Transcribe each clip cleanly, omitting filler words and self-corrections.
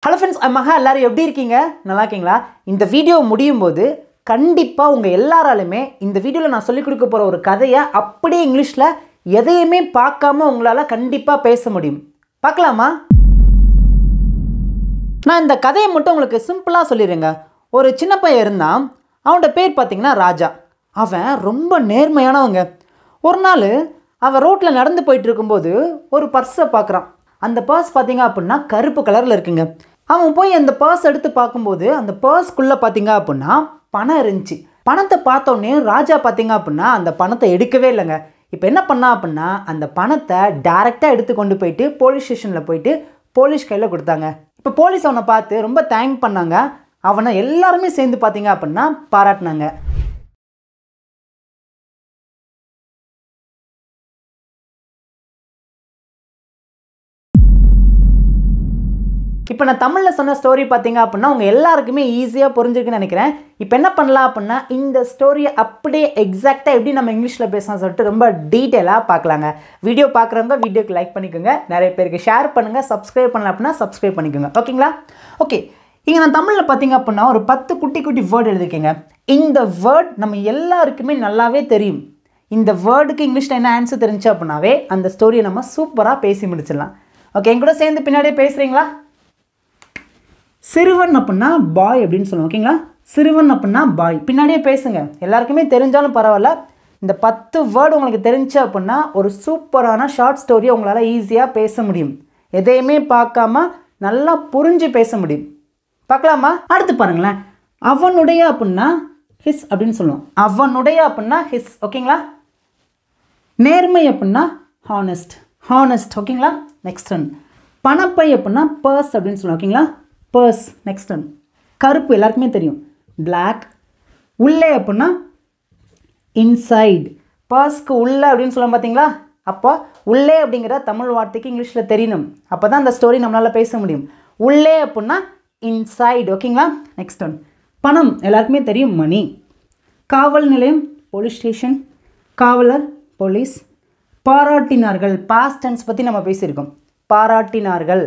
Hello friends, மகா எல்லாரும் எப்படி இருக்கீங்க? நல்லா இருக்கீங்களா? இந்த வீடியோ முடியும் போது கண்டிப்பாக உங்கள் எல்லாராலுமே இந்த வீடியோவில் நான் சொல்லிக் கொடுக்க போகிற ஒரு கதையை அப்படியே இங்கிலீஷில் எதையுமே பார்க்காம உங்களால் கண்டிப்பாக பேச முடியும். பார்க்கலாமா? நான் இந்த கதையை மட்டும் உங்களுக்கு சிம்பிளாக சொல்லிடுறேங்க. ஒரு சின்ன பையன் இருந்தான். அவனோட பேர் பார்த்தீங்கன்னா ராஜா. அவன் ரொம்ப நேர்மையானவங்க. ஒரு நாள் அவன் ரோட்டில் நடந்து போயிட்டு இருக்கும்போது ஒரு பர்ஸை பார்க்குறான். அந்த பர்ஸ் பார்த்தீங்க அப்படின்னா கருப்பு கலரில் இருக்குங்க. அவன் போய் அந்த பர்ஸ் எடுத்து பார்க்கும்போது அந்த பர்ஸ்க்குள்ளே பார்த்தீங்க அப்படின்னா பணம் இருந்துச்சு. பணத்தை பார்த்தோன்னே ராஜா பார்த்தீங்க அப்படின்னா அந்த பணத்தை எடுக்கவே இல்லைங்க. இப்போ என்ன பண்ணா அப்படின்னா அந்த பணத்தை டைரெக்டாக எடுத்து கொண்டு போயிட்டு போலீஸ் ஸ்டேஷனில் போயிட்டு போலீஸ் கையில் கொடுத்தாங்க. இப்போ போலீஸ் அவனை பார்த்து ரொம்ப தேங்க் பண்ணாங்க. அவனை எல்லாருமே சேர்ந்து பார்த்தீங்க அப்படின்னா பாராட்டினாங்க. இப்போ நான் தமிழில் சொன்ன ஸ்டோரி பார்த்தீங்க அப்படின்னா உங்கள் எல்லாருக்குமே ஈஸியாக புரிஞ்சிருக்குன்னு நினைக்கிறேன். இப்போ என்ன பண்ணலாம் அப்படின்னா இந்த ஸ்டோரியை அப்படியே எக்ஸாக்டாக எப்படி நம்ம இங்கிலீஷில் பேசலாம் சொல்லிட்டு ரொம்ப டீட்டெயிலாக பார்க்கலாங்க. வீடியோ பார்க்குறவங்க வீடியோக்கு லைக் பண்ணிக்கோங்க, நிறைய பேருக்கு ஷேர் பண்ணுங்கள், சப்ஸ்கிரைப் பண்ணலாம் அப்படின்னா சப்ஸ்கிரைப் பண்ணிக்கோங்க. ஓகேங்களா? ஓகே, இங்கே நான் தமிழில் பார்த்தீங்க அப்படின்னா ஒரு 10 குட்டி குட்டி வேர்டு எழுதிருக்கேங்க. இந்த வேர்ட் நம்ம எல்லாருக்குமே நல்லாவே தெரியும். இந்த வேர்டுக்கு இங்கிலீஷில் என்ன ஆன்சர் தெரிஞ்சு அப்படின்னாவே அந்த ஸ்டோரியை நம்ம சூப்பராக பேசி முடிச்சிடலாம். ஓகே, என் கூட சேர்ந்து பின்னாடியே பேசுகிறீங்களா? சிறுவன் அப்படின்னா பாய் அப்படின்னு சொல்லுவோம். ஓகேங்களா? சிறுவன் அப்படின்னா பாய். பின்னாடியே பேசுங்க, எல்லாருக்குமே தெரிஞ்சாலும் பரவாயில்ல. இந்த 10 வேர்டு உங்களுக்கு தெரிஞ்சு அப்படின்னா ஒரு சூப்பரான ஷார்ட் ஸ்டோரியை உங்களால் ஈஸியாக பேச முடியும். எதையுமே பார்க்காம நல்லா புரிஞ்சு பேச முடியும். பார்க்கலாமா? அடுத்து பாருங்களேன். அவனுடைய அப்படின்னா ஹிஸ் அப்படின்னு சொல்லுவோம். அவனுடைய அப்படின்னா ஹிஸ். ஓகேங்களா? நேர்மை அப்படின்னா ஹானஸ்ட். ஹானஸ்ட். ஓகேங்களா? Next one. பணப்பை அப்படின்னா பர்ஸ் அப்படின்னு சொல்லுவோம். ஓகேங்களா? பர்ஸ். Next one. கருப்பு எல்லாருக்குமே தெரியும், பிளாக். உள்ளே அப்படின்னா இன்சைட். பர்ஸ்க்கு உள்ளே அப்படின்னு சொல்லுவோம் பார்த்தீங்களா? அப்போ உள்ளே அப்படிங்கிற தமிழ் வார்த்தைக்கு இங்கிலீஷில் தெரியணும். அப்போ தான் அந்த ஸ்டோரி நம்மளால் பேச முடியும். உள்ளே அப்படின்னா இன்சைட். ஓகேங்களா? Next one. பணம் எல்லாருக்குமே தெரியும், மணி. காவல் நிலையம் போலீஸ் ஸ்டேஷன். காவலர் போலீஸ். பாராட்டினார்கள் பாஸ்ட் டென்ஸ் பற்றி நம்ம பேசியிருக்கோம். பாராட்டினார்கள்.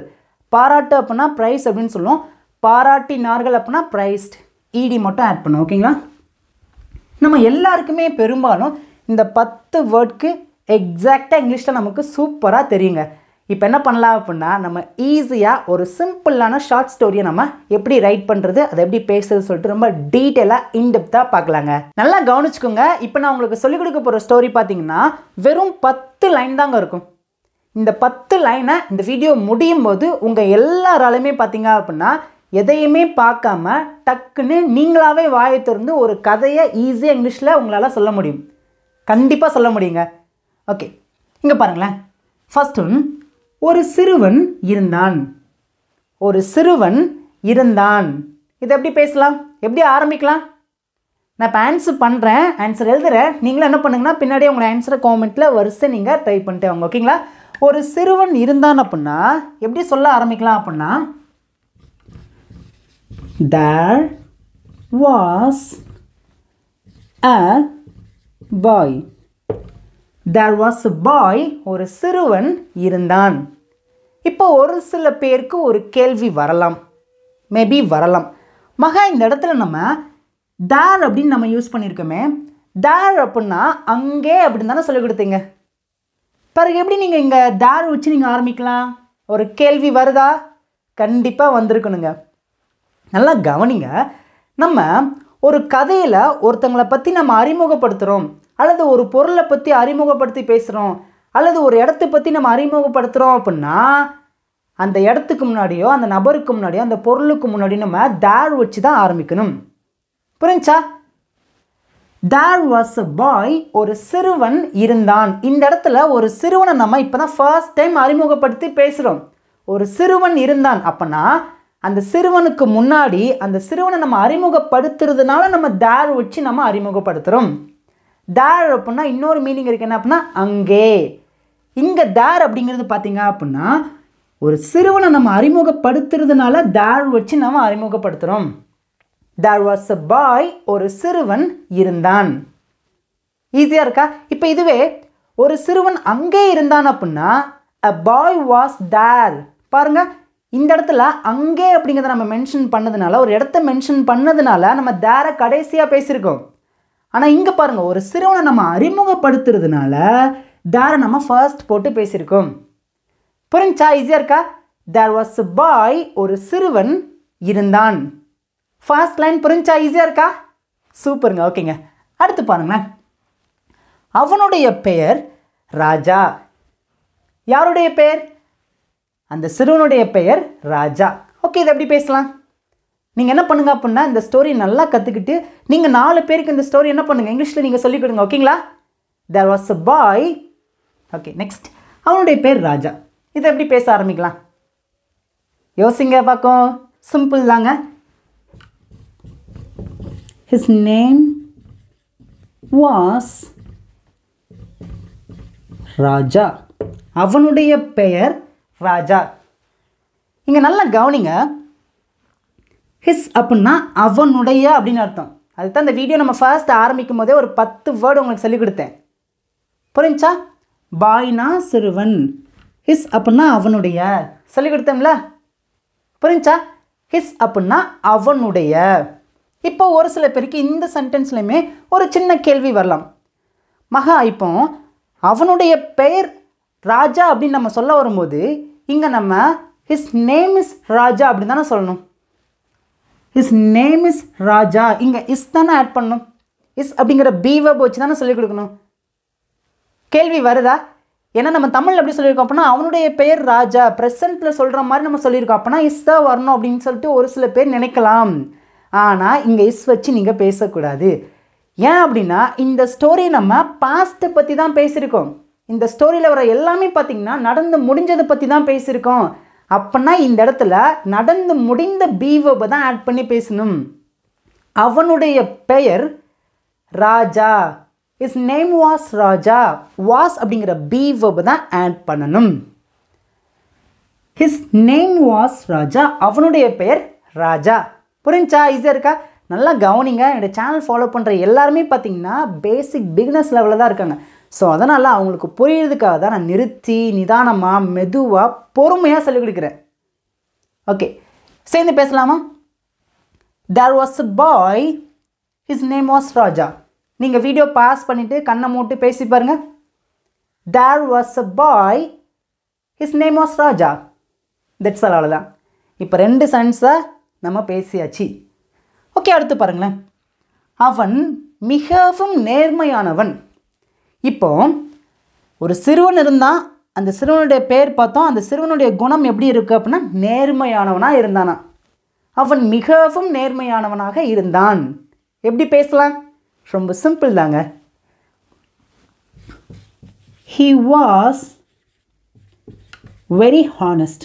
பாராட்டு அப்படின்னா ப்ரைஸ் அப்படின்னு சொல்லுவோம். பாராட்டினார்கள் அப்படின்னா ப்ரைஸ்ட். இடி மட்டும் ஆட் பண்ணுவோம். ஓகேங்களா? நம்ம எல்லாருக்குமே பெரும்பாலும் இந்த 10 வேர்டுக்கு எக்ஸாக்டாக இங்கிலீஷில் நமக்கு சூப்பராக தெரியுங்க. இப்போ என்ன பண்ணலாம் அப்படின்னா நம்ம ஈஸியாக ஒரு சிம்பிளான ஷார்ட் ஸ்டோரியை நம்ம எப்படி ரைட் பண்ணுறது, அதை எப்படி பேசுறது சொல்லிட்டு ரொம்ப டீட்டெயிலாக இன்டெப்த்தாக பார்க்கலாங்க. நல்லா கவனிச்சுக்கோங்க. இப்போ நான் உங்களுக்கு சொல்லிக் கொடுக்க போகிற ஸ்டோரி பார்த்தீங்கன்னா வெறும் 10 லைன் தாங்க இருக்கும். இந்த 10 லைனை இந்த வீடியோ முடியும் போது உங்கள் எல்லாராலுமே பார்த்தீங்க அப்படின்னா எதையுமே பார்க்காம டக்குன்னு நீங்களாகவே வாயை திறந்து ஒரு கதையை ஈஸியாக இங்கிலீஷில் உங்களால் சொல்ல முடியும். கண்டிப்பாக சொல்ல முடியுங்க. ஓகே, இங்கே பாருங்களேன். First one. ஒரு சிறுவன் இருந்தான். ஒரு சிறுவன் இருந்தான். இதை எப்படி பேசலாம், எப்படி ஆரம்பிக்கலாம்? நான் இப்போ ஆன்சர் பண்ணுறேன், ஆன்சர் எழுதுகிறேன். நீங்களும் என்ன பண்ணுங்கன்னா பின்னாடியே உங்களை ஆன்சரை காமெண்ட்டில் வரிசை நீங்கள் ட்ரை பண்ணிட்டு வாங்க. ஓகேங்களா? ஒரு சிறுவன் இருந்தான் அப்படின்னா எப்படி சொல்ல ஆரம்பிக்கலாம் அப்படின்னா there was a boy. there was a boy. ஒரு சிறுவன் இருந்தான். இப்போ ஒரு சில பேருக்கு ஒரு கேள்வி வரலாம், மேபி வரலாம். மகா இந்த இடத்துல நம்ம there அப்படின்னு நம்ம யூஸ் பண்ணியிருக்கோமே. there அப்படின்னா அங்கே அப்படின்னு தானே சொல்லி கொடுத்தீங்க. பிறகு எப்படி நீங்கள் இங்கே there வச்சு நீங்கள் ஆரம்பிக்கலாம்? ஒரு கேள்வி வருதா? கண்டிப்பாக வந்திருக்கணுங்க. நல்லா கவனிங்க. நம்ம ஒரு கதையில் ஒருத்தங்களை பற்றி நம்ம அறிமுகப்படுத்துகிறோம், அல்லது ஒரு பொருளை பற்றி அறிமுகப்படுத்தி பேசுகிறோம், அல்லது ஒரு இடத்தை பற்றி நம்ம அறிமுகப்படுத்துகிறோம் அப்படின்னா அந்த இடத்துக்கு முன்னாடியோ அந்த நபருக்கு முன்னாடியோ அந்த பொருளுக்கு முன்னாடியோ நம்ம there வச்சு தான் ஆரம்பிக்கணும். புரிஞ்சா? there was a boy. ஒரு சிறுவன் இருந்தான். இந்த இடத்துல ஒரு சிறுவனை நம்ம இப்போ தான் ஃபர்ஸ்ட் டைம் அறிமுகப்படுத்தி பேசுகிறோம். ஒரு சிறுவன் இருந்தான் அப்படின்னா அந்த சிறுவனுக்கு முன்னாடி அந்த சிறுவனை நம்ம அறிமுகப்படுத்துறதுனால நம்ம there வச்சு நம்ம அறிமுகப்படுத்துகிறோம். there அப்படின்னா இன்னொரு மீனிங் இருக்குது. என்ன அப்படின்னா அங்கே. இங்கே there அப்படிங்கிறது பார்த்தீங்க அப்படின்னா ஒரு சிறுவனை நம்ம அறிமுகப்படுத்துறதுனால there வச்சு நம்ம அறிமுகப்படுத்துகிறோம். there was a boy. ஒரு சிறுவன் இருந்தான். ஈஸியாக இருக்கா? இப்போ இதுவே ஒரு சிறுவன் அங்கே இருந்தான் அப்படின்னா a boy was there. பாருங்க, இந்த இடத்துல அங்கே அப்படிங்கிறத நம்ம மென்ஷன் பண்ணதுனால, ஒரு இடத்த மென்ஷன் பண்ணதுனால நம்ம தேரை கடைசியாக பேசியிருக்கோம். ஆனால் இங்கே பாருங்கள், ஒரு சிறுவனை நம்ம அறிமுகப்படுத்துறதுனால தேரை நம்ம ஃபர்ஸ்ட் போட்டு பேசியிருக்கோம். புரிஞ்சா? ஈஸியாக இருக்கா? தேர் வாஸ் a பாய், ஒரு சிறுவன் இருந்தான். ஃபர்ஸ்ட் லைன் புரிஞ்சா? ஈஸியாக இருக்கா? சூப்பருங்க. ஓகேங்க, அடுத்து பாருங்களேன். அவனுடைய பெயர் ராஜா. யாருடைய பெயர்? அந்த சிறுவனுடைய பெயர் ராஜா. ஓகே, இதை எப்படி பேசலாம்? நீங்கள் என்ன பண்ணுங்க அப்படின்னா, இந்த ஸ்டோரி நல்லா கற்றுக்கிட்டு நீங்கள் 4 பேருக்கு இந்த ஸ்டோரி என்ன பண்ணுங்கள், இங்கிலீஷில் நீங்கள் சொல்லிக் கொடுங்க. ஓகேங்களா? There was a boy. Okay, next. அவனுடைய பேர் ராஜா. இதை எப்படி பேச ஆரம்பிக்கலாம்? யோசிங்க பார்க்கும். சிம்பிள் தாங்க. His name was ராஜா. அவனுடைய பெயர் ராஜா. இங்கே நல்லா கவனிங்க. ஹிஸ் அப்படின்னா அவனுடைய அப்படின்னு அர்த்தம். அதுதான் இந்த வீடியோ நம்ம ஃபர்ஸ்ட் ஆரம்பிக்கும் போதே ஒரு 10 வேர்டு உங்களுக்கு சொல்லிக் கொடுத்தேன். புரிஞ்சா? பாய்னா சிறுவன், ஹிஸ் அப்படின்னா அவனுடைய சொல்லிக் கொடுத்தோம்ல. புரிஞ்சா? ஹிஸ் அப்படின்னா அவனுடைய. இப்போ ஒரு சில பேருக்கு இந்த சென்டென்ஸ்லையுமே ஒரு சின்ன கேள்வி வரலாம். மகா, இப்போ அவனுடைய பெயர் ராஜா அப்படின்னு நம்ம சொல்ல வரும்போது இங்கே நம்ம ஹிஸ் நேம் இஸ் ராஜா அப்படின்னு தானே சொல்லணும். ஹிஸ் நேம் இஸ் ராஜா. இங்கே இஸ் தானே ஆட் பண்ணணும். இஸ் அப்படிங்கிற பி வெர்ப் வச்சு தானே சொல்லிக் கொடுக்கணும். கேள்வி வருதா? ஏன்னா நம்ம தமிழில் எப்படி சொல்லியிருக்கோம் அப்படின்னா, அவனுடைய பெயர் ராஜா, ப்ரெசண்ட்டில் சொல்கிற மாதிரி நம்ம சொல்லியிருக்கோம். அப்படின்னா இஸ் தான் வரணும் அப்படின்னு சொல்லிட்டு ஒரு சில பேர் நினைக்கலாம். ஆனால் இங்கே இஸ் வச்சு நீங்கள் பேசக்கூடாது. ஏன் அப்படின்னா இந்த ஸ்டோரி நம்ம பாஸ்ட்டை பற்றி தான் பேசியிருக்கோம். இந்த ஸ்டோரியில் வர எல்லாமே பார்த்திங்கன்னா நடந்து முடிஞ்சதை பற்றி தான் பேசியிருக்கோம். அப்படின்னா இந்த இடத்துல நடந்து முடிந்த பி வெர்பை தான் ஆட் பண்ணி பேசணும். அவனுடைய பெயர் ராஜா. His name was Raja. was அப்படிங்கிற பி வெர்பை தான் ஆட் பண்ணணும். His name was ராஜா. அவனுடைய பெயர் ராஜா. புரிஞ்சா? ஈஸியாக இருக்கா? நல்லா கவனிங்க. என்னோடய சேனல் ஃபாலோ பண்ணுற எல்லாருமே பார்த்திங்கன்னா பேசிக் பிகினர்ஸ் லெவலில் தான் இருக்காங்க. ஸோ அதனால் அவங்களுக்கு புரியுறதுக்காக தான் நான் நிறுத்தி நிதானமாக மெதுவாக பொறுமையாக சொல்லிக் கொடுக்குறேன். ஓகே, சேர்ந்து பேசலாமா? There was a boy. His name was ராஜா. நீங்கள் வீடியோ பாஸ் பண்ணிவிட்டு கண்ணை மூட்டு பேசி பாருங்கள். There was a boy. His name was Raja. That's all. அவ்வளோதான். இப்போ 2 சென்ஸை நம்ம பேசியாச்சு. ஓகே, அடுத்து பாருங்களேன். அவன் மிகவும் நேர்மையானவன். இப்போ ஒரு சிறுவன் இருந்தான். அந்த சிறுவனுடைய பேர் பார்த்தோம். அந்த சிறுவனுடைய குணம் எப்படி இருக்குது அப்படின்னா நேர்மையானவனாக இருந்தானா. அவன் மிகவும் நேர்மையானவனாக இருந்தான். எப்படி பேசலாம்? ரொம்ப சிம்பிள் தாங்க. He was very honest.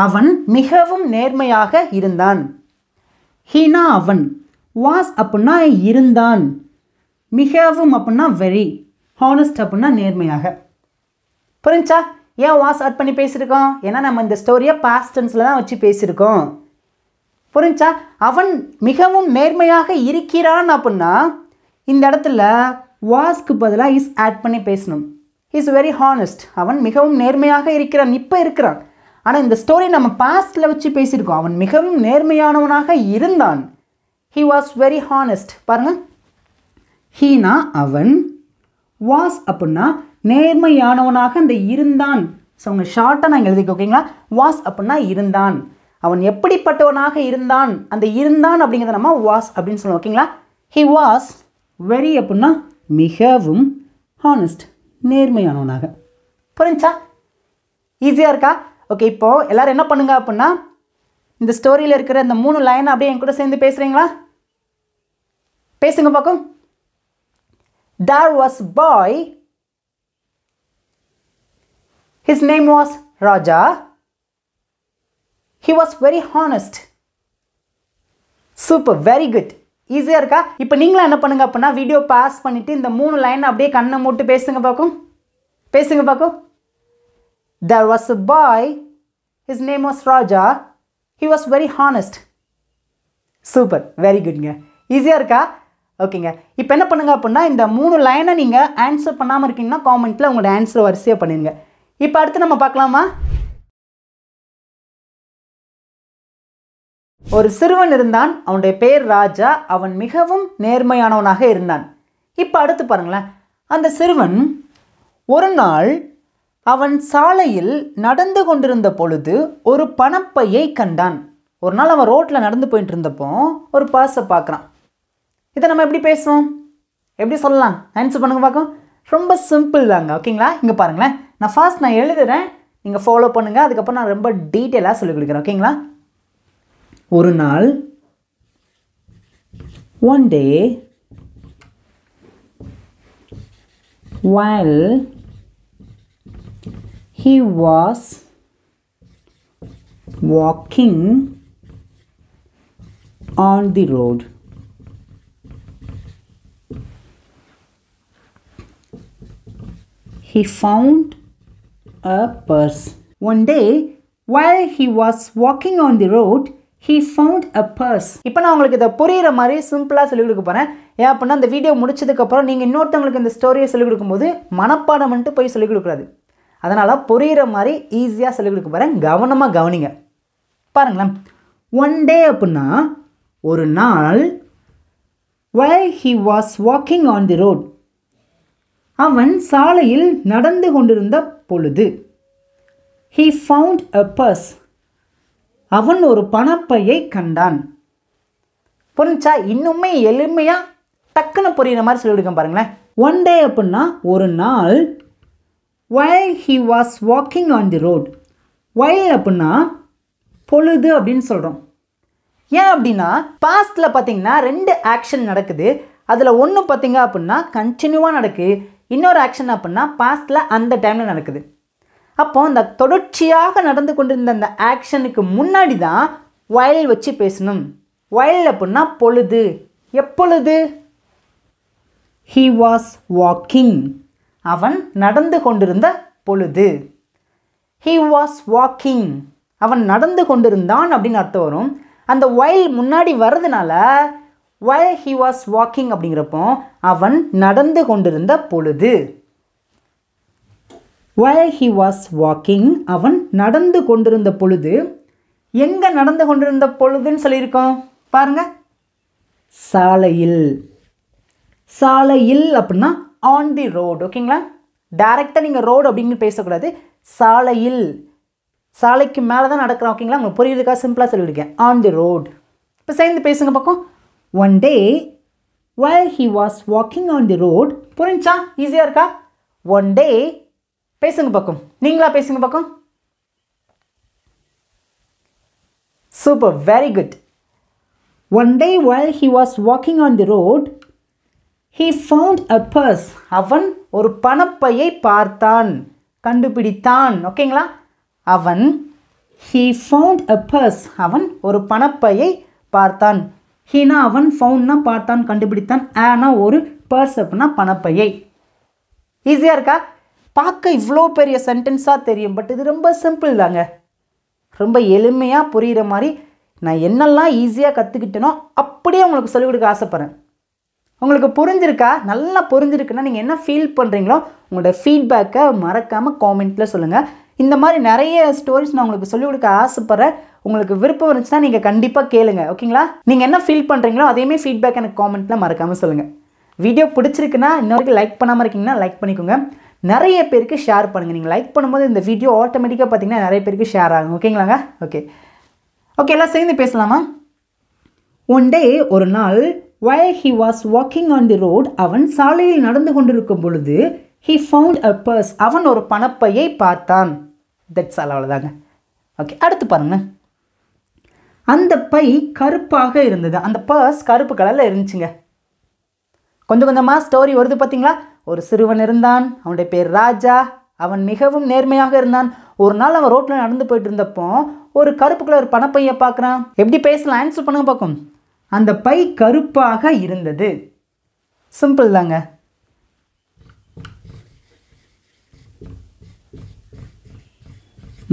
அவன் மிகவும் நேர்மையாக இருந்தான். ஹீனா அவன், வாஸ் அப்படின்னா இருந்தான், மிகவும் அப்படின்னா வெரி, ஹானஸ்ட் அப்படின்னா நேர்மையாக. புரிஞ்சா? ஏன் வாஸ் ஆட் பண்ணி பேசியிருக்கோம்? ஏன்னா நம்ம இந்த ஸ்டோரியை பாஸ்ட் டென்ஸில் தான் வச்சு பேசியிருக்கோம். புரிஞ்சா? அவன் மிகவும் நேர்மையாக இருக்கிறான் அப்படின்னா இந்த இடத்துல வாஸ்க்கு பதிலாக இஸ் ஆட் பண்ணி பேசணும். Is very honest. அவன் மிகவும் நேர்மையாக இருக்கிறான். இப்போ இருக்கிறான். ஆனால் இந்த ஸ்டோரி நம்ம பாஸ்ட்டில் வச்சு பேசியிருக்கோம். அவன் மிகவும் நேர்மையானவனாக இருந்தான். He was very honest. பாருங்கள், ஹீனா அவன், வாஸ் அப்படின்னா நேர்மையானவனாக அந்த இருந்தான். ஸோ அவங்க ஷார்ட்டாக நான் எழுதிக்க. ஓகேங்களா? வாஸ் அப்படின்னா இருந்தான். அவன் எப்படிப்பட்டவனாக இருந்தான், அந்த இருந்தான் அப்படிங்கிறத நம்ம வாஸ் அப்படின்னு சொல்லுவோம். ஓகேங்களா? ஹி வாஸ் வெரி அப்படின்னா மிகவும், ஹானஸ்ட் நேர்மையானவனாக. புரிஞ்சா? ஈஸியாக இருக்கா? ஓகே, இப்போது எல்லோரும் என்ன பண்ணுங்க அப்படின்னா இந்த ஸ்டோரியில் இருக்கிற இந்த 3 லைன் அப்படியே என் கூட சேர்ந்து பேசுகிறீங்களா? பேசுங்க பார்க்கும். There was a boy. His name was Raja. He was very honest. Super, very good. ஈஸியாக இருக்கா? இப்போ நீங்களும் என்ன பண்ணுங்க அப்படின்னா வீடியோ பாஸ் பண்ணிவிட்டு இந்த 3 லைன் அப்படியே கண்ணை மூட்டு பேசுங்க பார்க்கும். பேசுங்க பார்க்கும். There was a boy. His name was Raja. He was very honest. Super, very குட்ங்க. ஈஸியாக இருக்கா? ஓகேங்க. இப்போ என்ன பண்ணுங்க அப்படின்னா இந்த 3 லைனை நீங்கள் ஆன்சர் பண்ணாமல் இருக்கீங்கன்னா காமெண்ட்டில் உங்களோட ஆன்சர் வரிசையாக பண்ணிடுங்க. இப்போ அடுத்து நம்ம பார்க்கலாமா? ஒரு சிறுவன் இருந்தான், அவனுடைய பேர் ராஜா, அவன் மிகவும் நேர்மையானவனாக இருந்தான். இப்போ அடுத்து பாருங்களேன். அந்த சிறுவன் ஒரு நாள் அவன் சாலையில் நடந்து கொண்டிருந்த பொழுது ஒரு பணப்பையை கண்டான். ஒரு நாள் அவன் ரோட்டில் நடந்து போயிட்டு இருந்தப்போ ஒரு பர்ஸை பார்க்குறான். இதை நம்ம எப்படி பேசுவோம், எப்படி சொல்லலாம்? ஆன்சர் பண்ணுங்க பார்க்கும். ரொம்ப சிம்பிள் தாங்க. ஓகேங்களா? இங்கே பாருங்களேன், நான் எழுதுகிறேன், நீங்கள் ஃபாலோ பண்ணுங்கள். அதுக்கப்புறம் நான் ரொம்ப டீட்டெயிலாக சொல்லிக் கொடுக்குறேன். ஓகேங்களா? ஒரு நாள், one day, while he was walking on the road, he found a purse. One day, while he was walking on the road, he found a purse. இப்போ நான் உங்களுக்கு இதை புரிகிற மாதிரி சிம்பிளாக சொல்லிக் கொடுக்க போகிறேன். ஏன் அப்படின்னா அந்த வீடியோ முடிச்சதுக்கப்புறம் நீங்கள் இன்னொருத்தவங்களுக்கு இந்த ஸ்டோரியை சொல்லிக் கொடுக்கும்போது மனப்பாடம் மட்டும் போய் சொல்லிக் கொடுக்கூடாது. அதனால் புரிகிற மாதிரி ஈஸியாக சொல்லிக் கொடுக்க போகிறேன். கவனமாக கவனிங்க. பாருங்களேன். ஒன் டே அப்படின்னா ஒரு நாள், while he was walking on the road, அவன் சாலையில் நடந்து கொண்டிருந்த பொழுது, he found a purse, அவன் ஒரு பணப்பையை கண்டான். புரிஞ்சா? இன்னுமே எளிமையாக டக்குன்னு புரியுற மாதிரி சொல்லி கொடுக்க பாருங்களேன். ஒன் டே அப்படின்னா ஒரு நாள், while he was walking on the road, while அப்படின்னா பொழுது அப்படின்னு சொல்கிறோம். ஏன் அப்படின்னா பாஸ்டில் பார்த்தீங்கன்னா 2 ஆக்ஷன் நடக்குது. அதில் ஒன்று பார்த்தீங்க அப்படின்னா கண்டினியூவாக நடக்குது, இன்னொரு ஆக்ஷன் அப்படின்னா பாஸ்டில் அந்த டைமில் நடக்குது. அப்போ அந்த தொடர்ச்சியாக நடந்து கொண்டிருந்த அந்த ஆக்ஷனுக்கு முன்னாடி தான் while வச்சு பேசணும். while அப்படின்னா பொழுது. எப்பொழுது? he was walking, அவன் நடந்து கொண்டிருந்த பொழுது. he was walking, அவன் நடந்து கொண்டிருந்தான் அப்படின்னு அர்த்தம் வரும். அந்த while முன்னாடி வர்றதுனால while he was walking அப்படிங்கிறப்போ அவன் நடந்து கொண்டிருந்த பொழுது. while he was walking, அவன் நடந்து கொண்டிருந்த பொழுது. எங்கே நடந்து கொண்டிருந்த பொழுதுன்னு சொல்லியிருக்கோம் பாருங்க, சாலையில். சாலையில் அப்படின்னா ஆன் தி ரோடு. ஓகேங்களா? டைரெக்டாக நீங்கள் ரோடு அப்படின்னு பேசக்கூடாது. சாலையில், சாலைக்கு மேலே தான் நடக்கிறோம். ஓகேங்களா? உங்களுக்கு புரியுறதுக்காக சிம்பிளாக சொல்லியிருக்கேன். On the road. இப்போ சேர்ந்து பேசுங்க பக்கம். One day while he was walking on the road. புரிஞ்சா? ஈஸியாக இருக்கா? ஒன் டே பேசுங்க பக்கம். நீங்களா பேசுங்க பக்கம். Super, very good. One day while he was walking on the road, he found a purse. அவன் ஒரு பணப்பையை பார்த்தான், கண்டுபிடித்தான். ஓகேங்களா? அவன், he found a purse, அவன் ஒரு பணப்பையை பார்த்தான். ஹீனா அவன், ஃபவுண்ட்னா பார்த்தான் கண்டுபிடித்தான், ஆனா ஒரு பர்ஸ் அப்படின்னா பணப்பையை. ஈஸியாக இருக்கா? பார்க்க இவ்வளோ பெரிய சென்டென்ஸாக தெரியும், பட் இது ரொம்ப சிம்பிள் தாங்க. ரொம்ப எளிமையாக புரிகிற மாதிரி நான் என்னெல்லாம் ஈஸியாக கற்றுக்கிட்டேனோ அப்படியே உங்களுக்கு சொல்லிக் கொடுக்க ஆசைப்பட்றேன். உங்களுக்கு புரிஞ்சிருக்கா? நல்லா புரிஞ்சிருக்குன்னா நீங்கள் என்ன ஃபீல் பண்ணுறீங்களோ உங்களோட ஃபீட்பேக்கை மறக்காமல் காமெண்ட்டில் சொல்லுங்கள். இந்த மாதிரி நிறைய ஸ்டோரிஸ் நான் உங்களுக்கு சொல்லிக் கொடுக்க ஆசைப்பட்றேன். உங்களுக்கு விருப்பம் இருந்துச்சுன்னா நீங்கள் கண்டிப்பாக கேளுங்க. ஓகேங்களா? நீங்கள் என்ன ஃபீல் பண்ணுறீங்களோ அதேமாதிரி ஃபீட்பேக் எனக்கு காமெண்ட்டில் மறக்காமல் சொல்லுங்கள். வீடியோ பிடிச்சிருக்குன்னா இன்ன வரைக்கும் லைக் பண்ணாமல் இருக்கீங்கன்னா லைக் பண்ணிக்கோங்க. நிறைய பேருக்கு ஷேர் பண்ணுங்கள். நீங்கள் லைக் பண்ணும்போது இந்த வீடியோ ஆட்டோமேட்டிக்காக பார்த்தீங்கன்னா நிறைய பேருக்கு ஷேர் ஆகும். ஓகேங்களாங்க? ஓகே ஓகே, எல்லாம் சேர்ந்து பேசலாமா? ஒன் டே ஒரு நாள், while he was walking on the road, அவன் சாலையில் நடந்து கொண்டிருக்கும் பொழுது, he found a purse, அவன் ஒரு பணப்பையை பார்த்தான். தட்ஸ் ஆல், அவ்வளோதாங்க. ஓகே, அடுத்து பாருங்க. அந்த பை கருப்பாக இருந்தது. அந்த பர்ஸ் கருப்பு கலரில் இருந்துச்சுங்க. கொஞ்சம் கொஞ்சமாக ஸ்டோரி வருது பார்த்தீங்களா? ஒரு சிறுவன் இருந்தான், அவனுடைய பேர் ராஜா, அவன் மிகவும் நேர்மையாக இருந்தான். ஒரு நாள் அவன் ரோட்டில் நடந்து போயிட்டு இருந்தப்போ ஒரு கருப்பு கலர் பணப்பையை பார்க்குறான். எப்படி பேசலாம்? ஆன்சர் பண்ணுங்க பார்க்கும். அந்த பை கருப்பாக இருந்தது. சிம்பிள் தாங்க.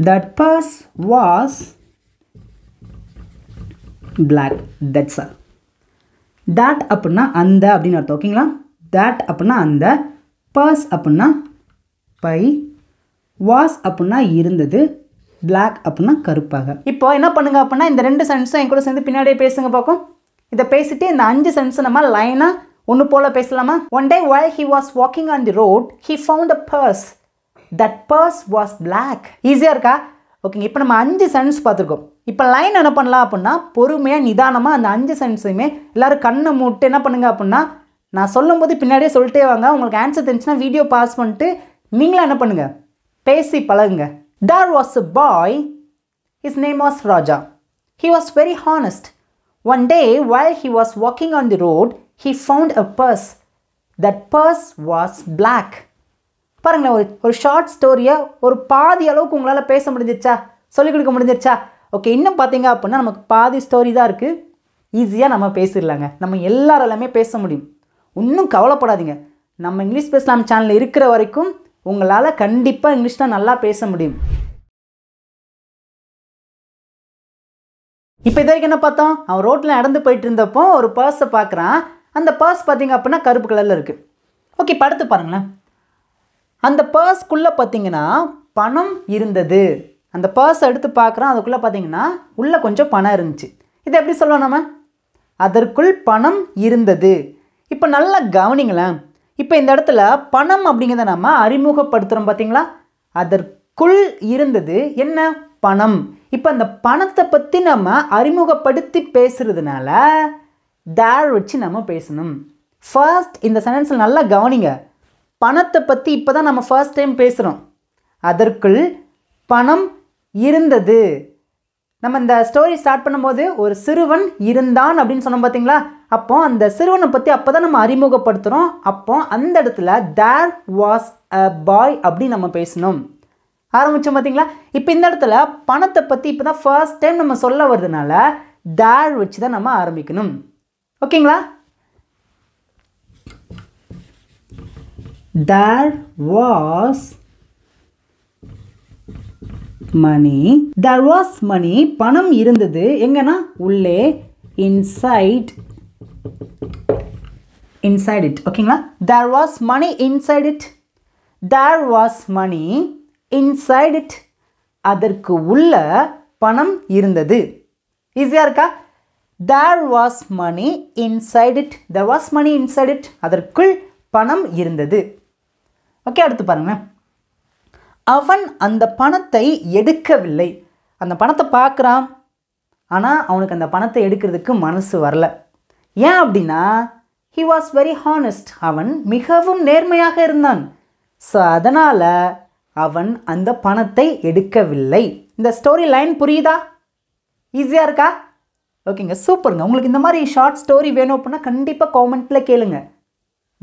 That purse was black. That's all. That அப்படின்னா அந்த அப்படின்னு அர்த்தம். ஓகேங்களா? That அப்படின்னா அந்த, பர்ஸ் அப்படின்னா பை, வாஸ் அப்படின்னா இருந்தது, பிளாக் அப்படின்னா கருப்பாக. இப்போ என்ன பண்ணுங்க அப்படின்னா இந்த 2 சென்டென்ஸும் என் கூட சேர்ந்து பின்னாடியே பேசுங்க பார்க்கும். இதை பேசிட்டு இந்த 5 சென்டென்ஸை நம்ம லைனாக ஒன்று போல் பேசலாமா? One day while he was walking on the road, he found a purse. That purse was black. ஈஸியாக இருக்கா? ஓகேங்க. இப்போ நம்ம 5 சென்டென்ஸ் பார்த்துருக்கோம். இப்போ லைன் என்ன பண்ணலாம் அப்படின்னா பொறுமையாக நிதானமாக அந்த 5 சென்டென்ஸையுமே எல்லோரும் கண்ணை மூட்டு என்ன பண்ணுங்க அப்படின்னா நான் சொல்லும் போது பின்னாடியே சொல்லிட்டே வாங்க. உங்களுக்கு ஆன்சர் தெரிஞ்சுன்னா வீடியோ பாஸ் பண்ணிட்டு நீங்களும் என்ன பண்ணுங்கள் பேசி பழகுங்க. There was a boy. His name was Raja. He was very honest. One day while he was walking on the road, he found a purse. That purse was black. பாருங்களேன், ஒரு short ஸ்டோரியை ஒரு பாதி அளவுக்கு உங்களால் பேச முடிஞ்சிருச்சா, சொல்லிக் கொடுக்க முடிஞ்சிருச்சா? ஓகே, இன்னும் பார்த்தீங்க அப்படின்னா நமக்கு பாதி ஸ்டோரி தான் இருக்குது. ஈஸியாக நம்ம பேசிடலாங்க. நம்ம எல்லாராலுமே பேச முடியும். இன்னும் கவலைப்படாதீங்க. நம்ம இங்கிலீஷ் பேசலாம் சேனல் இருக்கிற வரைக்கும் உங்களால் கண்டிப்பாக இங்கிலீஷ் தான் நல்லா பேச முடியும். இப்போ இது வரைக்கும் என்ன பார்த்தோம்? அவன் ரோட்டில் நடந்து போயிட்டு இருந்தப்போ ஒரு பர்ஸை பார்க்குறான். அந்த பர்ஸ் பார்த்தீங்க அப்படின்னா கருப்பு கலரில் இருக்குது. ஓகே, இப்போ அடுத்து பாருங்களேன். அந்த பர்ஸ்க்குள்ளே பார்த்தீங்கன்னா பணம் இருந்தது. அந்த பர்ஸை எடுத்து பார்க்குறான். அதுக்குள்ளே பார்த்தீங்கன்னா உள்ளே கொஞ்சம் பணம் இருந்துச்சு. இதை எப்படி சொல்லுவோம் நம்ம? அதற்குள் பணம் இருந்தது. இப்போ நல்லா கவனிங்களேன். இப்போ இந்த இடத்துல பணம் அப்படிங்கிறத நம்ம அறிமுகப்படுத்துகிறோம் பார்த்தீங்களா? அதற்குள் இருந்தது என்ன? பணம். இப்போ அந்த பணத்தை பற்றி நம்ம அறிமுகப்படுத்தி பேசுகிறதுனால தேர் வச்சு நம்ம பேசணும். ஃபர்ஸ்ட் இந்த சென்டென்ஸில் நல்லா கவனிங்க. பணத்தை பற்றி இப்போ தான் நம்ம ஃபர்ஸ்ட் டைம் பேசுகிறோம். அதற்குள் பணம் இருந்தது. நம்ம இந்த ஸ்டோரி ஸ்டார்ட் பண்ணும்போது ஒரு சிறுவன் இருந்தான் அப்படின்னு சொன்னோம் பார்த்தீங்களா? அப்போ அந்த சிறுவனை பற்றி அப்போ தான் நம்ம அறிமுகப்படுத்துகிறோம். அப்போ அந்த இடத்துல தேர் வாஸ் அ பாய் அப்படின்னு நம்ம பேசணும். ஆரம்பித்தோம் பார்த்தீங்களா? இப்போ இந்த இடத்துல பணத்தை பற்றி இப்போ தான் ஃபர்ஸ்ட் டைம் நம்ம சொல்ல வருதுனால தேர் வச்சு தான் நம்ம ஆரம்பிக்கணும். ஓகேங்களா? There was money. There was money. பணம் இருந்தது. எங்கன்னா உள்ளே. Inside it. ஓகேங்களா? There was money inside it. There was money inside it. அதற்கு உள்ள பணம் இருந்தது. ஈஸியாக இருக்கா? There was money inside it. There was money inside it. அதற்குள் பணம் இருந்தது. ஓகே, அடுத்து பாருங்க. அவன் அந்த பணத்தை எடுக்கவில்லை. அந்த பணத்தை பார்க்குறான், ஆனால் அவனுக்கு அந்த பணத்தை எடுக்கிறதுக்கு மனசு வரல. ஏன் அப்படின்னா he was very honest. அவன் மிகவும் நேர்மையாக இருந்தான். ஸோ அதனால் அவன் அந்த பணத்தை எடுக்கவில்லை. இந்த ஸ்டோரி லைன் புரியுதா? ஈஸியாக இருக்கா? ஓகேங்க, சூப்பருங்க. உங்களுக்கு இந்த மாதிரி ஷார்ட் ஸ்டோரி வேணும் அப்படின்னா கண்டிப்பாக காமெண்ட்டில் கேளுங்க.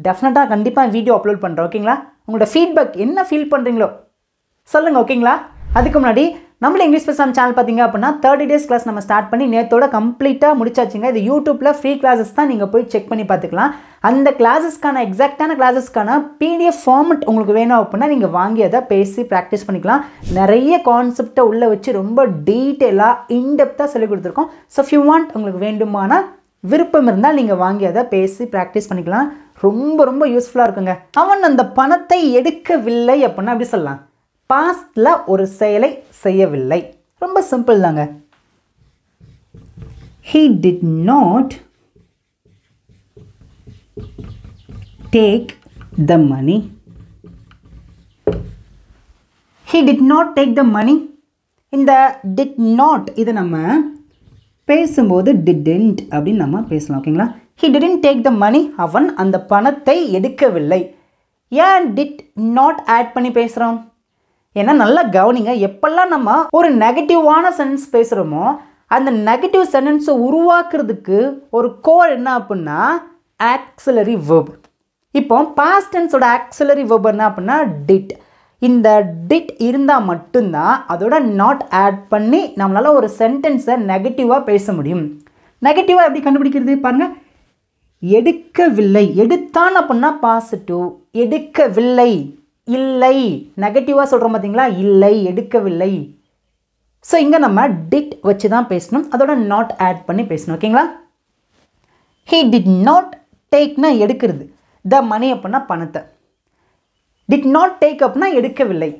டெஃபினட்டாக கண்டிப்பாக வீடியோ அப்லோட் பண்ணுறேன். ஓகேங்களா? உங்களோட ஃபீட்பேக் என்ன ஃபீல் பண்ணுறீங்களோ சொல்லுங்கள். ஓகேங்களா? அதுக்கு முன்னாடி நம்மள இங்கிலீஷ் பேசலாம் சேனல் பார்த்தீங்க அப்படின்னா 30 days கிளாஸ் நம்ம ஸ்டார்ட் பண்ணி நேற்றோட கம்ப்ளீட்டாக முடிச்சாச்சுங்க. இது யூடியூப்பில் ஃப்ரீ கிளாஸஸ் தான், நீங்கள் போய் செக் பண்ணி பார்த்துக்கலாம். அந்த கிளாஸஸ்க்கான எக்ஸாக்டான கிளாஸஸ்க்கான பிடிஎஃப் ஃபார்மெட் உங்களுக்கு வேணும் அப்படின்னா நீங்கள் வாங்கி அதை பேசி ப்ராக்டிஸ் பண்ணிக்கலாம். நிறைய கான்செப்டை உள்ளே வச்சு ரொம்ப டீட்டெயிலாக இன்டெப்த்தாக சொல்லிக் கொடுத்துருக்கோம். ஸோ இஃப் யூ வாண்ட், உங்களுக்கு வேண்டுமான விருப்பம் இருந்தால் நீங்கள் வாங்கி அதை பேசி ப்ராக்டிஸ் பண்ணிக்கலாம். ரொம்ப ரொம்ப யூஸ்ஃபுல்லாக இருக்குங்க. அவன் அந்த பணத்தை எடுக்கவில்லை அப்படின்னா எப்படி சொல்லலாம்? பாஸ்டில் ஒரு செயலை செய்யவில்லை. ரொம்ப சிம்பிள் தாங்க. He did not take the money. He did not take the money. இந்த did not இது நம்ம பேசும்போது didn't அப்படின்னு நம்ம பேசலாம். ஓகேங்களா? He didn't take the money. அவன் அந்த பணத்தை எடுக்கவில்லை. ஏன் did not ஆட் பண்ணி பேசுகிறோம்? ஏன்னா நல்லா கவனிங்க. எப்பெல்லாம் நம்ம ஒரு நெகட்டிவான சென்டென்ஸ் பேசுகிறோமோ அந்த நெகட்டிவ் சென்டென்ஸை உருவாக்குறதுக்கு ஒரு கோர் என்ன அப்படின்னா ஆக்சிலரி வெர்ப். இப்போ பாஸ்ட் டென்ஸோட ஆக்சிலரி வெர்ப் என்ன அப்படின்னா டிட். இந்த டிட் இருந்தால் மட்டும்தான் அதோட நாட் ஆட் பண்ணி நம்மளால் ஒரு சென்டென்ஸை நெகட்டிவாக பேச முடியும். நெகட்டிவாக எப்படி கண்டுபிடிக்கிறது பாருங்கள். எடுக்கவில்லை. எடுத்தான் அப்படின்னா பாசிட்டிவ். எடுக்கவில்லை, இல்லை. நெகட்டிவாக சொல்கிறோம் பார்த்தீங்களா? இல்லை, எடுக்கவில்லை. ஸோ இங்கே நம்ம டிட் வச்சு தான் பேசணும். அதோட நாட் ஆட் பண்ணி பேசணும். ஓகேங்களா? ஹி டிட் நாட் டேக்னா எடுக்கிறது. த மணி அப்படின்னா பணத்தை. டிட் நாட் டேக் அப்படின்னா எடுக்கவில்லை.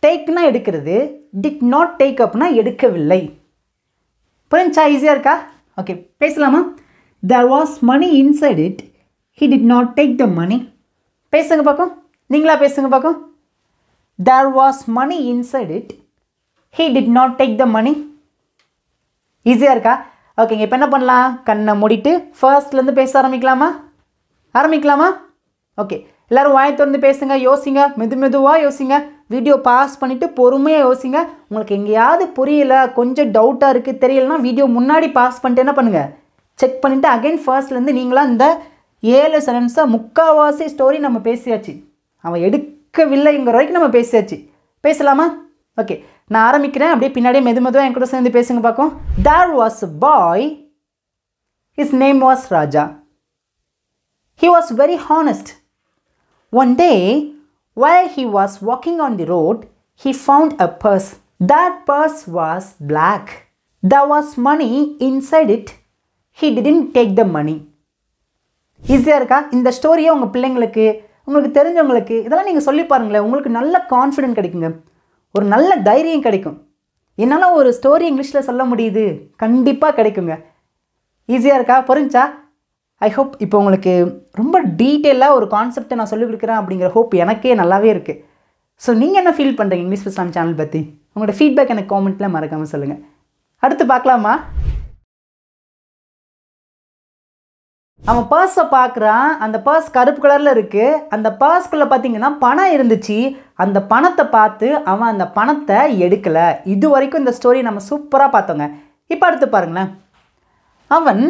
டேக்னா எடுக்கிறது, டிட் நாட் டேக் அப்படின்னா எடுக்கவில்லை. புரிஞ்சா? ஈஸியாக இருக்கா? ஓகே, பேசலாமா? There was money inside it. He did not take the money. பேசுங்க பார்க்கும். நீங்களா பேசுங்க பார்க்கும். There was money inside it. He did not take the money. ஈஸியாக இருக்கா? ஓகேங்க, இப்போ என்ன பண்ணலாம்? கண்ணை மூடிட்டு ஃபர்ஸ்ட்லேருந்து பேச ஆரம்பிக்கலாமா? ஓகே, எல்லோரும் வாயை திறந்து பேசுங்க, யோசிங்க, மெதுவாக யோசிங்க. வீடியோ பாஸ் பண்ணிவிட்டு பொறுமையாக யோசிங்க. உங்களுக்கு எங்கேயாவது புரியல, கொஞ்சம் டவுட்டாக இருக்குது, தெரியலனா வீடியோ முன்னாடி பாஸ் பண்ணிட்டு என்ன பண்ணுங்கள், செக் பண்ணிவிட்டு அகைன் ஃபர்ஸ்ட்லேருந்து நீங்களாம் இந்த 7 சென்டென்ஸாக முக்கால்வாசி ஸ்டோரி நம்ம பேசியாச்சு. அவன் எடுக்கவில்லைங்கிற வரைக்கும் நம்ம பேசியாச்சு. பேசலாமா? ஓகே, நான் ஆரம்பிக்கிறேன். அப்படியே பின்னாடியே மெதுவாக என் கூட சேர்ந்து பேசுங்க பார்க்கும். There was a boy. His name was Raja. He was very honest. One day, while he was walking on the road, he found a purse. That purse was black. There was money inside it. He didn't take the money. ஈஸியாக இருக்கா? இந்த ஸ்டோரியை உங்கள் பிள்ளைங்களுக்கு, உங்களுக்கு தெரிஞ்சவங்களுக்கு இதெல்லாம் நீங்கள் சொல்லி பாருங்களேன். உங்களுக்கு நல்ல கான்ஃபிடென்ட் கிடைக்குங்க, ஒரு நல்ல தைரியம் கிடைக்கும். என்னால் ஒரு ஸ்டோரி இங்கிலீஷில் சொல்ல முடியுது, கண்டிப்பாக கிடைக்குங்க. ஈஸியாக இருக்கா? புரிஞ்சா? ஐ ஹோப் இப்போ உங்களுக்கு ரொம்ப டீட்டெயிலாக ஒரு கான்செப்டை நான் சொல்லிக் கொடுக்குறேன் அப்படிங்கிற ஹோப் எனக்கே நல்லாவே இருக்குது. ஸோ நீங்கள் என்ன ஃபீல் பண்ணுறீங்க இங்கிலீஷ் வித் சாம் சேனல் பற்றி? உங்களோட ஃபீட்பேக் எனக்கு காமெண்ட்டில் மறக்காமல் சொல்லுங்கள். அடுத்து பார்க்கலாமா? அவன் பர்ஸை பார்க்குறான். அந்த பர்ஸ் கருப்பு கலரில் இருக்குது. அந்த பர்ஸ்குள்ளே பார்த்தீங்கன்னா பணம் இருந்துச்சு. அந்த பணத்தை பார்த்து அவன் அந்த பணத்தை எடுக்கலை. இது வரைக்கும் இந்த ஸ்டோரி நம்ம சூப்பராக பார்த்தோங்க. இப்போ அடுத்து பாருங்களேன். அவன்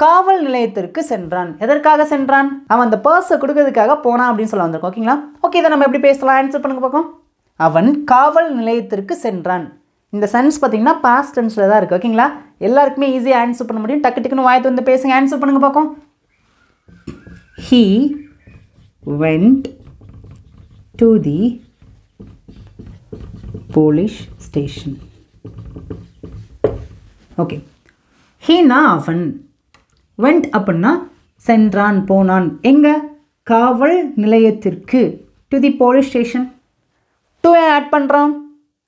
காவல் நிலையத்திற்கு சென்றான். எதற்காக சென்றான்? அவன் அந்த பர்ஸை கொடுக்கறதுக்காக போனான் அப்படின்னு சொல்ல வந்திருக்கோம். ஓகேங்களா? ஓகே, இதை நம்ம எப்படி பேசலாம்? ஆன்சர் பண்ணுங்க பார்ப்போம். அவன் காவல் நிலையத்திற்கு சென்றான். இந்த சென்ஸ் பார்த்தீங்கன்னா பாஸ்ட் டென்ஸில் தான் இருக்குது. ஓகேங்களா? எல்லாருக்குமே ஈஸியாக ஆன்சர் பண்ண முடியும். டக்குன்னு வாயத்து வந்து பேசுங்க. ஆன்சர் பண்ணுங்க பார்ப்போம். He went to the police station. Okay, ஹீனா அவன், வெண்ட் அப்படின்னா சென்றான், போனான். எங்கே? காவல் நிலையத்திற்கு. To the police station. To add பண்ணுறோம்.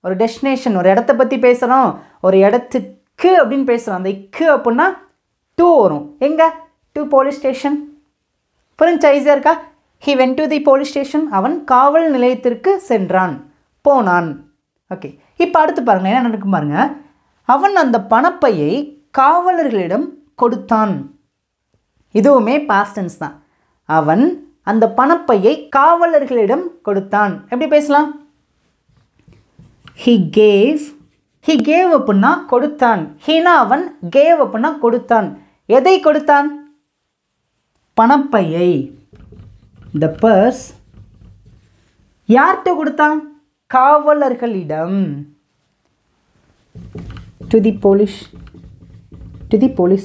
ஒரு டெஸ்டினேஷன், ஒரு இடத்த பற்றி பேசுகிறோம். ஒரு இடத்துக்கு அப்படின்னு பேசுகிறோம். அந்த இக்கு அப்படின்னா டு வரும். எங்கே? To police station. புரிஞ்சா? ஈஸியாக இருக்கா? He went to the police station. அவன் காவல் நிலையத்திற்கு சென்றான், போனான். ஓகே, இப்போ அடுத்து பாருங்கள் என்ன நடக்கும் பாருங்க. அவன் அந்த பணப்பையை காவலர்களிடம் கொடுத்தான். இதுவுமே பாஸ்ட் டென்ஸ் தான். அவன் அந்த பணப்பையை காவலர்களிடம் கொடுத்தான். எப்படி பேசலாம்? he gave அப்படின்னா கொடுத்தான். ஹீனா அவன், gave அப்படின்னா கொடுத்தான். எதை கொடுத்தான்? பணப்பையை. the purse யார்கிட்ட கொடுத்தான்? காவலர்களிடம். To the police.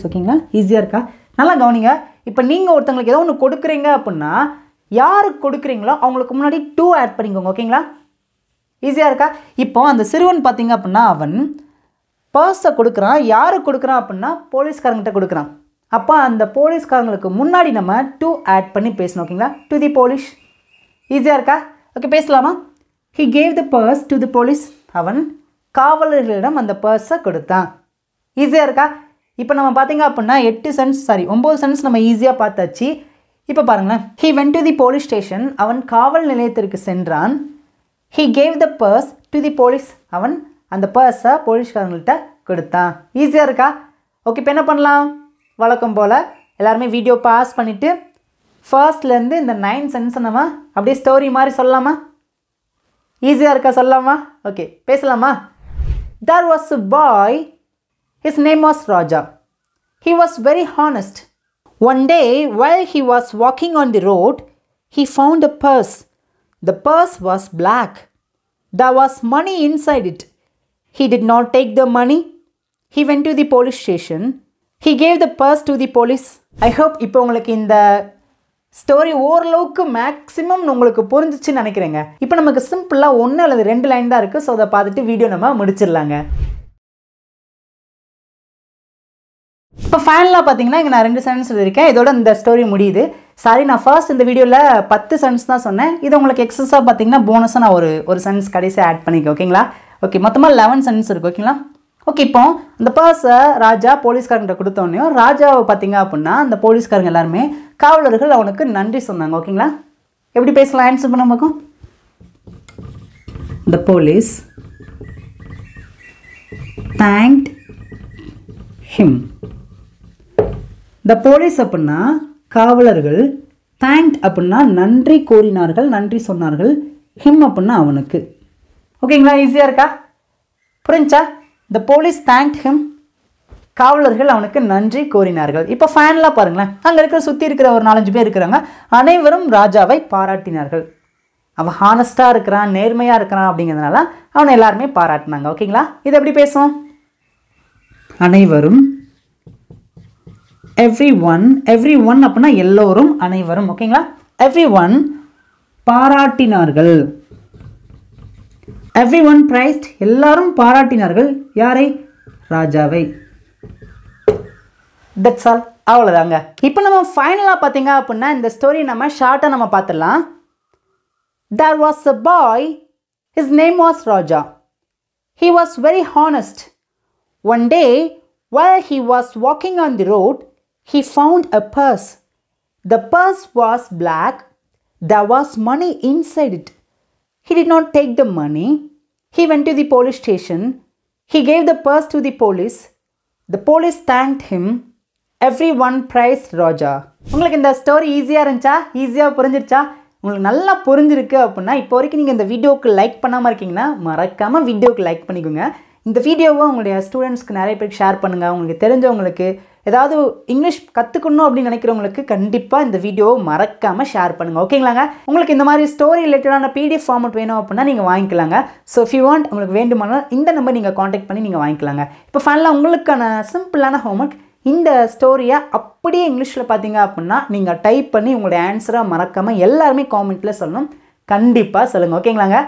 ஓகேங்களா? ஈஸியாக இருக்கா? நல்லா கவனிங்க. இப்போ நீங்கள் ஒருத்தங்களுக்கு ஏதோ ஒன்று கொடுக்குறீங்க அப்படின்னா யாருக்கு கொடுக்குறீங்களோ அவங்களுக்கு முன்னாடி டு ஆட் பண்ணிக்கோங்க. ஓகேங்களா? ஈஸியாக இருக்கா? இப்போ அந்த சிறுவன் பார்த்தீங்க அப்படின்னா அவன் பர்ஸை கொடுக்குறான். யாருக்கு கொடுக்குறான் அப்படின்னா போலீஸ்காரங்கிட்ட கொடுக்குறான். அப்போ அந்த போலீஸ்காரங்களுக்கு முன்னாடி நம்ம டு ஆட் பண்ணி பேசணும். ஓகேங்களா? To the police. ஈஸியாக இருக்கா? ஓகே, பேசலாமா? he gave the purse to the police. அவன் காவலர்களிடம் அந்த பர்ஸை கொடுத்தான். ஈஸியாக இருக்கா? இப்போ நம்ம பார்த்தீங்க அப்படின்னா 9 சென்ஸ் நம்ம ஈஸியாக பார்த்தாச்சு. இப்போ பாருங்களேன். he went to the police station. அவன் காவல் நிலையத்திற்கு சென்றான். he gave the purse to the police. அவன் அந்த பர்ஸை போலீஸ்காரங்கள்ட்ட கொடுத்தான். ஈஸியாக இருக்கா? ஓகே, இப்போ என்ன பண்ணலாம்? வழக்கம் போல் எல்லாருமே வீடியோ பாஸ் பண்ணிவிட்டு ஃபர்ஸ்ட்லேருந்து இந்த 9 சென்ஸை நம்ம அப்படியே ஸ்டோரி மாதிரி சொல்லலாமா? ஈஸியாக இருக்கா? சொல்லலாமா? ஓகே, பேசலாமா? There was a boy. His name was Raja. He was very honest. One day, while he was walking on the road, he found a purse. The purse was black. There was money inside it. He did not take the money. He went to the police station. He gave the purse to the police. I hope இப்போ உங்களுக்கு இந்த story ஓரளவுக்கு maximum உங்களுக்கு புரிஞ்சிச்சுன்னு நினைக்கிறேங்க. இப்போ நமக்கு சிம்பிளாக 1 அல்லது 2 லைன் தான் இருக்குது. ஸோ அதை பார்த்துட்டு வீடியோ நம்ம முடிச்சிடலாங்க. இப்போ ஃபைனலாக பார்த்தீங்கன்னா இங்கே நான் 2 சென்டென்ஸ் எழுதியிருக்கேன். இதோட இந்த ஸ்டோரி முடியுது. சாரி, நான் ஃபர்ஸ்ட் இந்த வீடியோவில் 10 சென்ஸ் தான் சொன்னேன். இது உங்களுக்கு எக்ஸஸாக பார்த்தீங்கன்னா போனஸாக நான் ஒரு சென்ஸ் கடைசியாக ஆட் பண்ணிக்கேன். ஓகேங்களா? ஓகே, மொத்தமாக 11 சென்ஸ் இருக்குது. ஓகேங்களா? ஓகே, இப்போ அந்த பர்ஸை ராஜா போலீஸ்காரங்கிட்ட கொடுத்தோடனே ராஜாவை பார்த்தீங்க அப்படின்னா அந்த போலீஸ்காரங்க எல்லாருமே காவலர்கள் அவனுக்கு நன்றி சொன்னாங்க. ஓகேங்களா? எப்படி பேசலாம்? ஆன்சர் பண்ண பார்க்கும். The police thanked him. The police அப்படின்னா காவலர்கள், thanked அப்படின்னா நன்றி கூறினார்கள், நன்றி சொன்னார்கள், him அப்படின்னா அவனுக்கு. ஓகேங்களா? ஈஸியாக இருக்கா? புரிஞ்சா? The police thanked him. காவலர்கள் அவனுக்கு நன்றி கூறினார்கள். இப்போ ஃபைனலாக பாருங்களேன், அங்கே இருக்கிற சுற்றி இருக்கிற ஒரு 4-5 பேர் இருக்கிறாங்க. அனைவரும் ராஜாவை பாராட்டினார்கள். அவன் ஹானஸ்ட்டாக இருக்கிறான், நேர்மையாக இருக்கிறான் அப்படிங்கிறதுனால அவனை எல்லாருமே பாராட்டினாங்க. ஓகேங்களா? இது எப்படி பேசுவோம்? அனைவரும், எவ்ரி ஒன் அப்படின்னா எல்லோரும், அனைவரும். ஓகேங்களா? எவ்ரி ஒன் பாராட்டினார்கள். எவ்ரி ஒன் பிரைஸ்ட், எல்லாரும் பாராட்டினார்கள். யாரை? ராஜாவை. That's all. அவ்வளோதாங்க. இப்போ நம்ம ஃபைனலாக பார்த்தீங்க அப்படின்னா இந்த ஸ்டோரி நம்ம ஷார்ட்டாக நம்ம பார்த்துடலாம். There was a boy, his name was Raja. He was very honest. One day, while he was walking on the road, he found a purse. The purse was black. There was money inside it. He did not take the money. He went to the police station. He gave the purse to the police. The police thanked him. Everyone praised Raja. உங்களுக்கு இந்த story ஈஸியாக இருந்துச்சா? ஈஸியாக புரிஞ்சிருச்சா? உங்களுக்கு நல்லா புரிஞ்சிருக்கு அப்படின்னா இப்போ வரைக்கும் நீங்கள் இந்த வீடியோவுக்கு லைக் பண்ணாமல் இருக்கீங்கன்னா மறக்காமல் வீடியோவுக்கு லைக் பண்ணிக்கோங்க. இந்த வீடியோவை உங்களுடைய ஸ்டூடெண்ட்ஸ்க்கு நிறைய பேருக்கு ஷேர் பண்ணுங்கள். உங்களுக்கு தெரிஞ்சவங்களுக்கு ஏதாவது இங்கிலீஷ் கற்றுக்கணும் அப்படின்னு நினைக்கிறவங்களுக்கு கண்டிப்பாக இந்த வீடியோவை மறக்காமல் ஷேர் பண்ணுங்கள். ஓகேங்களாங்க? உங்களுக்கு இந்த மாதிரி ஸ்டோரி ரிலேட்டடான PDF ஃபார்மெட் வேணும் அப்படின்னா நீங்கள் வாங்கிக்கலாங்க. ஸோ இஃப் யூ வாண்ட், உங்களுக்கு வேண்டுமானால் இந்த நம்பர் நீங்கள் காண்டாக்ட் பண்ணி நீங்கள் வாங்கிக்கலாங்க. இப்போ ஃபைனலாக உங்களுக்கான சிம்பிளான ஹோம்ஒர்க், இந்த ஸ்டோரியை அப்படியே இங்கிலீஷில் பார்த்தீங்க அப்படின்னா நீங்கள் டைப் பண்ணி உங்களுடைய ஆன்சரை மறக்காமல் எல்லாருமே காமெண்ட்டில் சொல்லணும். கண்டிப்பாக சொல்லுங்கள். ஓகேங்களாங்க?